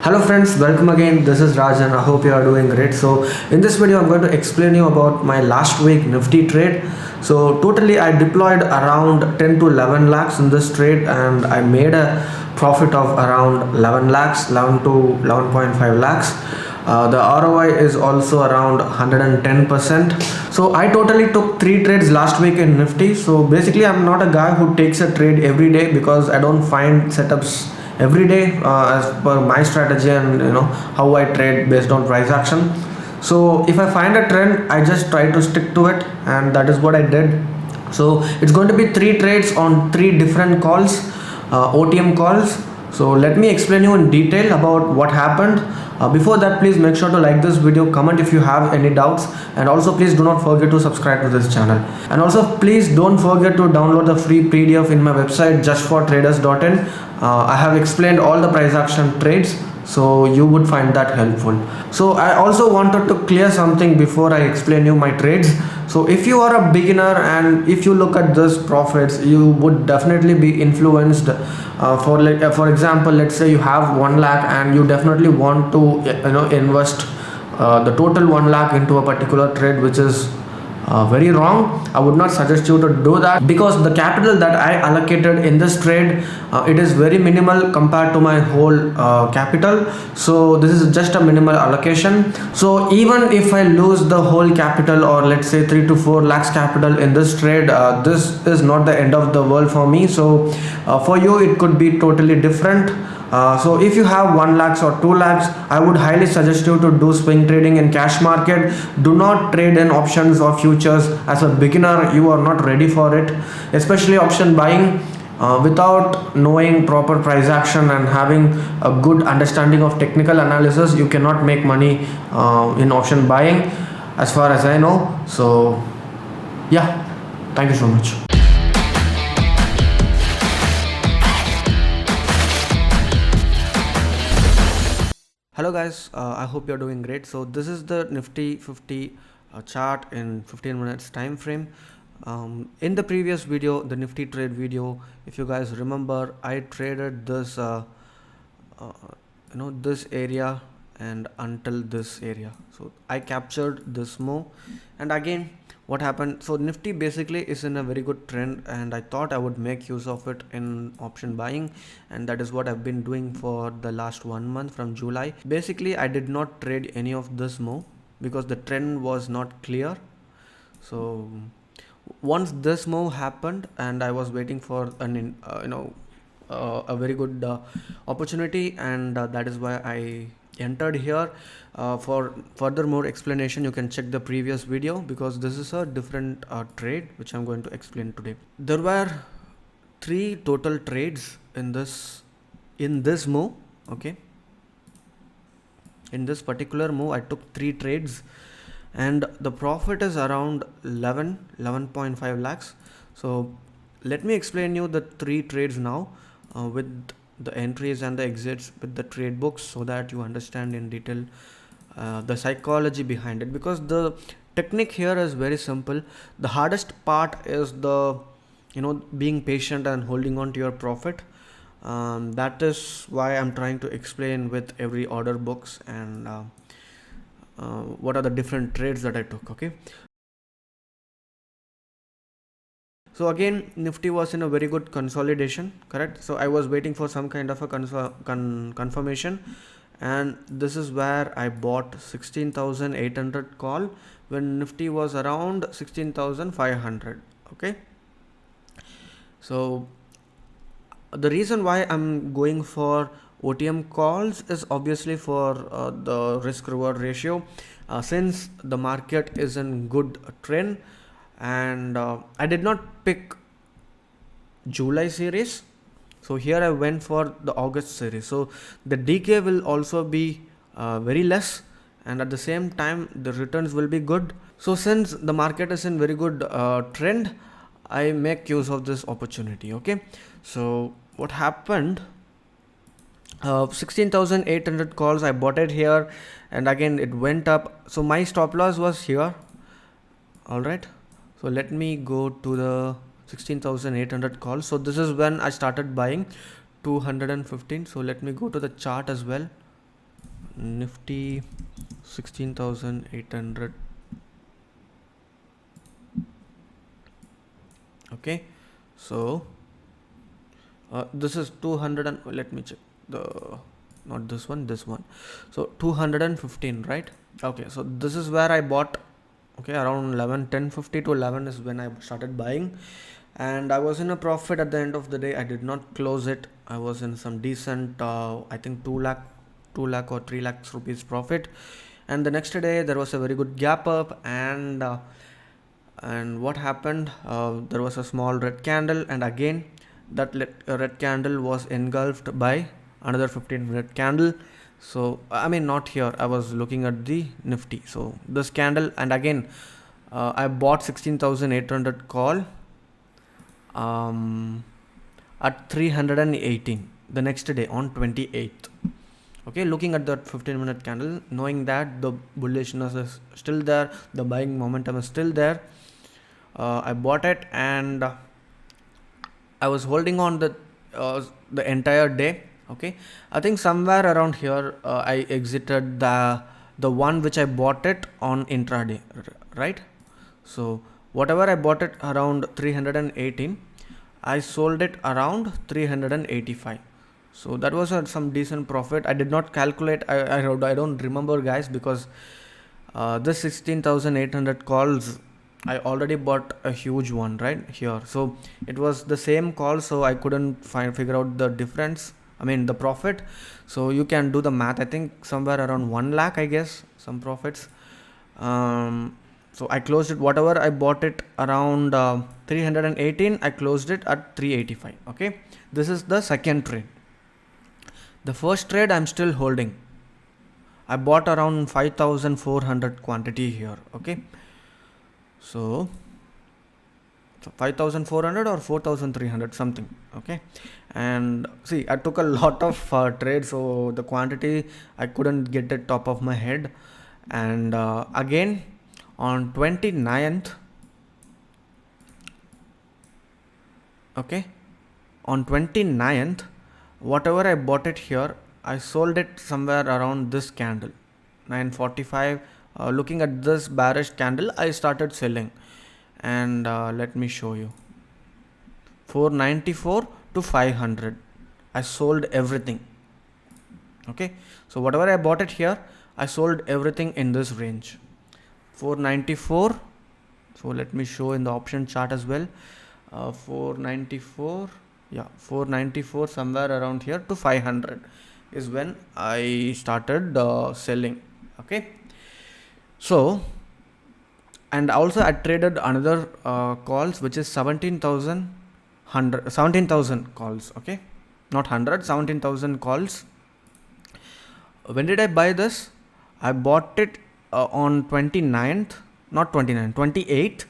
Hello friends, welcome again. This is Raj and I hope you are doing great. So in this video I'm going to explain you about my last week Nifty trade. So totally I deployed around 10 to 11 lakhs in this trade and I made a profit of around 11 lakhs, 11 to 11.5 lakhs. The ROI is also around 110%. So I totally took 3 trades last week in Nifty. So basically I'm not a guy who takes a trade every day because I don't find setups every day as per my strategy and how I trade based on price action. So if I find a trend, I just try to stick to it, and that is what I did. So it's going to be 3 trades on 3 different calls, OTM calls. So let me explain you in detail about what happened. Before that, please make sure to like this video, comment if you have any doubts, and also please do not forget to subscribe to this channel. And also please don't forget to download the free PDF in my website justfortraders.in. I have explained all the price action trades, so you would find that helpful. So I also wanted to clear something before I explain you my trades. So if you are a beginner and if you look at this profits, you would definitely be influenced. For example, let's say you have 1 lakh and you definitely want to invest the total 1 lakh into a particular trade, which is very wrong. I would not suggest you to do that because the capital that I allocated in this trade, it is very minimal compared to my whole capital. So this is just a minimal allocation. So even if I lose the whole capital, or let's say 3 to 4 lakhs capital in this trade, this is not the end of the world for me. So for you it could be totally different. So if you have 1 lakhs or 2 lakhs, I would highly suggest you to do swing trading in cash market. Do not trade in options or futures. As a beginner, you are not ready for it, especially option buying. Without knowing proper price action and having a good understanding of technical analysis, you cannot make money in option buying, as far as I know. So yeah, thank you so much. Hello guys, I hope you're doing great. So this is the Nifty 50 chart in 15 minutes time frame. In the previous video, the Nifty trade video, if you guys remember, I traded this this area and until this area. So I captured this move, and again what happened, so Nifty basically is in a very good trend and I thought I would make use of it in option buying, and that is what I've been doing for the last 1 month from July. Basically I did not trade any of this move because the trend was not clear. So once this move happened and I was waiting for a very good opportunity, and that is why I entered here. For further more explanation, you can check the previous video because this is a different trade which I'm going to explain today. There were 3 total trades in this move. Okay, in this particular move I took 3 trades and the profit is around 11.5 lakhs. So let me explain you the 3 trades now with the entries and the exits with the trade books, so that you understand in detail the psychology behind it, because the technique here is very simple. The hardest part is the being patient and holding on to your profit. That is why I'm trying to explain with every order books and what are the different trades that I took. Okay, so again Nifty was in a very good consolidation, correct? So I was waiting for some kind of a confirmation, and this is where I bought 16,800 call when Nifty was around 16,500. okay, so the reason why I'm going for OTM calls is obviously for the risk reward ratio, since the market is in good trend, and I did not pick July series. So here I went for the August series. So the decay will also be very less, and at the same time the returns will be good. So since the market is in very good trend, I make use of this opportunity. Okay, so what happened, 16,800 calls I bought it here, and again it went up. So my stop loss was here. All right, so let me go to the 16,800 calls. So this is when I started buying 215. So let me go to the chart as well. Nifty 16,800. Okay, so this is 200 and let me check the, not this one, this one. So 215, right? Okay, so this is where I bought. Okay, around 11, 10:50 to 11 is when I started buying, and I was in a profit at the end of the day. I did not close it. I was in some decent, I think 2 lakh or 3 lakhs rupees profit. And the next day there was a very good gap up, and what happened? There was a small red candle, and again that red candle was engulfed by another 15-minute candle. So I mean, not here, I was looking at the Nifty. So this candle, and again I bought 16,800 call at 318 the next day on 28th. Okay, looking at that 15-minute candle, knowing that the bullishness is still there, the buying momentum is still there, I bought it, and I was holding on the entire day. Okay, I think somewhere around here I exited the one which I bought it on intraday, right? So whatever I bought it around 318, I sold it around 385. So that was some decent profit. I did not calculate. I don't remember, guys, because this 16,800 calls, I already bought a huge one right here. So it was the same call, so I couldn't figure out the difference. I mean the profit. So you can do the math. I think somewhere around 1 lakh, I guess, some profits. So I closed it. Whatever I bought it around 318, I closed it at 385. Okay, this is the second trade. The first trade I'm still holding. I bought around 5,400 quantity here. Okay, so 5,400 or 4,300 something. Okay, and see, I took a lot of trades, so the quantity I couldn't get it top of my head. And again on 29th, okay, on 29th, whatever I bought it here, I sold it somewhere around this candle 945. Looking at this bearish candle, I started selling, and let me show you, 494 to 500 I sold everything. Okay, so whatever I bought it here, I sold everything in this range, 494. So let me show in the option chart as well. 494, yeah, 494 somewhere around here to 500 is when I started selling. Okay, so, and also I traded another calls, which is 17,000 calls. Okay, not 100, 17,000 calls. When did I buy this? I bought it on 29th, not 29, 28th,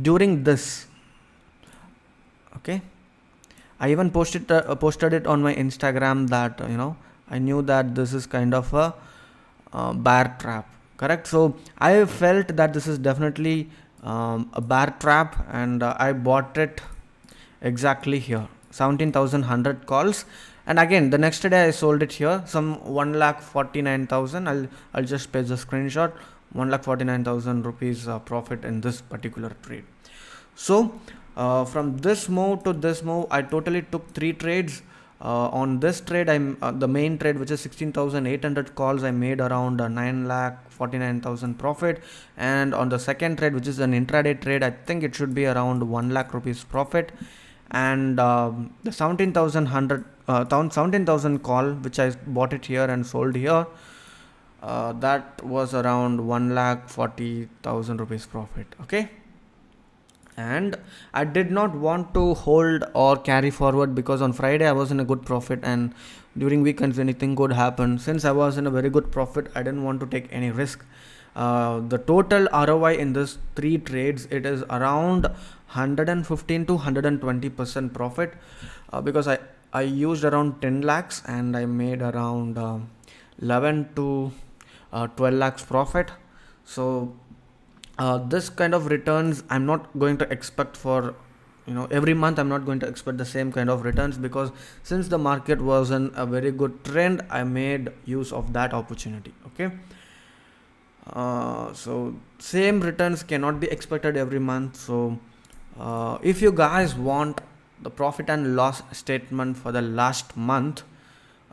during this. Okay, I even posted it on my Instagram that I knew that this is kind of a bear trap. Correct. So I felt that this is definitely a bear trap, and I bought it exactly here, 17,100 calls. And again the next day I sold it here, some 1,49,000. I'll just paste the screenshot. 1,49,000 rupees profit in this particular trade. So from this move to this move, I totally took 3 trades. On this trade, the main trade, which is 16,800 calls, I made around 9,49,000 profit. And on the second trade, which is an intraday trade, I think it should be around 1 lakh rupees profit. And the 17,000 call, which I bought it here and sold here, that was around 1,40,000 rupees profit. Okay, and I did not want to hold or carry forward, because on Friday I was in a good profit, and during weekends anything could happen. Since I was in a very good profit, I didn't want to take any risk. The total ROI in this 3 trades, it is around 115 to 120% profit, because I used around 10 lakhs and I made around 11 to 12 lakhs profit. So this kind of returns I'm not going to expect for every month I'm not going to expect the same kind of returns, because since the market was in a very good trend, I made use of that opportunity. Okay. So same returns cannot be expected every month. So if you guys want the profit and loss statement for the last month,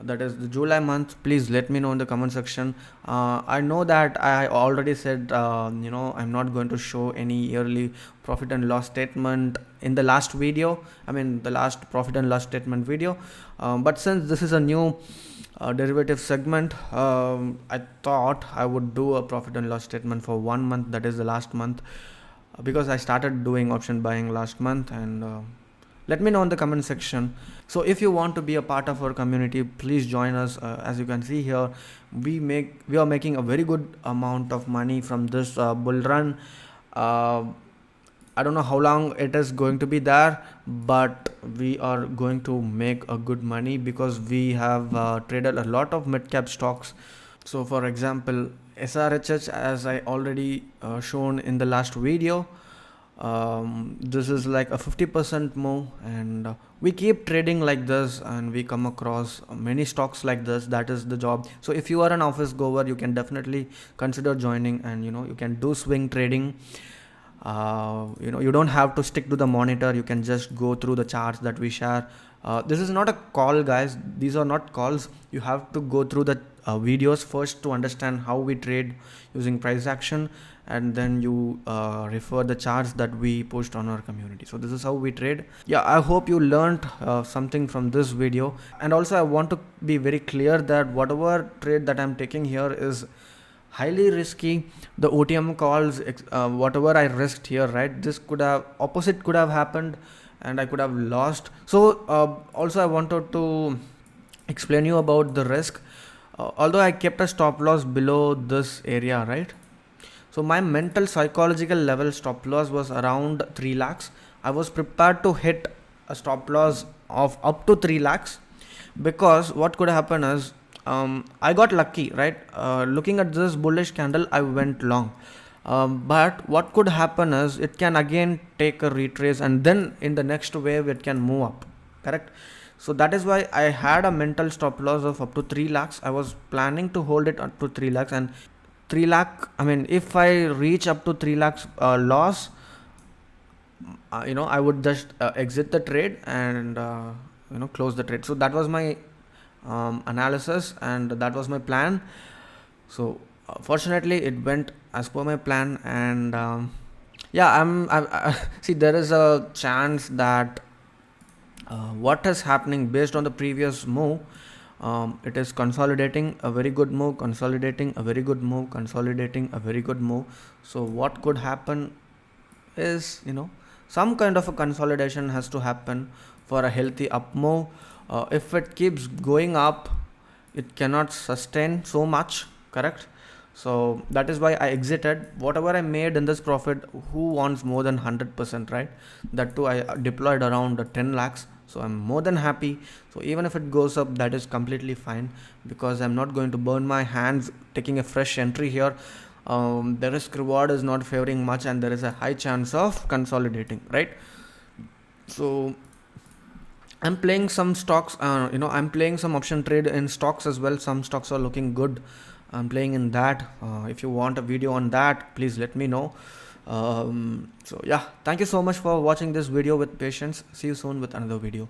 that is the July month, please let me know in the comment section. I know that I already said I'm not going to show any yearly profit and loss statement in the last video, the last profit and loss statement video, but since this is a new derivative segment, I thought I would do a profit and loss statement for 1 month, that is the last month, because I started doing option buying last month. And let me know in the comment section. So if you want to be a part of our community, please join us. As you can see here, we are making a very good amount of money from this bull run. I don't know how long it is going to be there, but we are going to make a good money because we have traded a lot of mid cap stocks. So for example, SRHH, as I already shown in the last video, this is like a 50% move, and we keep trading like this, and we come across many stocks like this. That is the job. So if you are an office goer, you can definitely consider joining, and you can do swing trading. You don't have to stick to the monitor. You can just go through the charts that we share. This is not a call, guys. These are not calls. You have to go through the videos first to understand how we trade using price action, and then you refer the charts that we post on our community. So this is how we trade. Yeah, I hope you learned something from this video. And also I want to be very clear that whatever trade that I'm taking here is highly risky. The OTM calls, whatever I risked here, right, this opposite could have happened and I could have lost. So also I wanted to explain you about the risk. Although I kept a stop loss below this area, right? So my mental psychological level stop loss was around 3 lakhs. I was prepared to hit a stop loss of up to 3 lakhs, because what could happen is I got lucky, right? Looking at this bullish candle, I went long. But what could happen is it can again take a retrace, and then in the next wave it can move up, correct? So that is why I had a mental stop loss of up to 3 lakhs. I was planning to hold it up to 3 lakhs, and 3 lakh, if I reach up to 3 lakhs loss, I would just exit the trade and close the trade. So that was my analysis, and that was my plan. So fortunately it went as per my plan, and see, there is a chance that what is happening based on the previous move, it is consolidating a very good move, consolidating a very good move, consolidating a very good move. So what could happen is, some kind of a consolidation has to happen for a healthy up move. If it keeps going up, it cannot sustain so much, correct? So that is why I exited. Whatever I made in this profit, who wants more than 100%, right? That too, I deployed around 10 lakhs. So I'm more than happy. So even if it goes up, that is completely fine, because I'm not going to burn my hands taking a fresh entry here. The risk reward is not favoring much, and there is a high chance of consolidating, right? So I'm playing some stocks, I'm playing some option trade in stocks as well. Some stocks are looking good. I'm playing in that. If you want a video on that, please let me know. So yeah, thank you so much for watching this video with patience. See you soon with another video.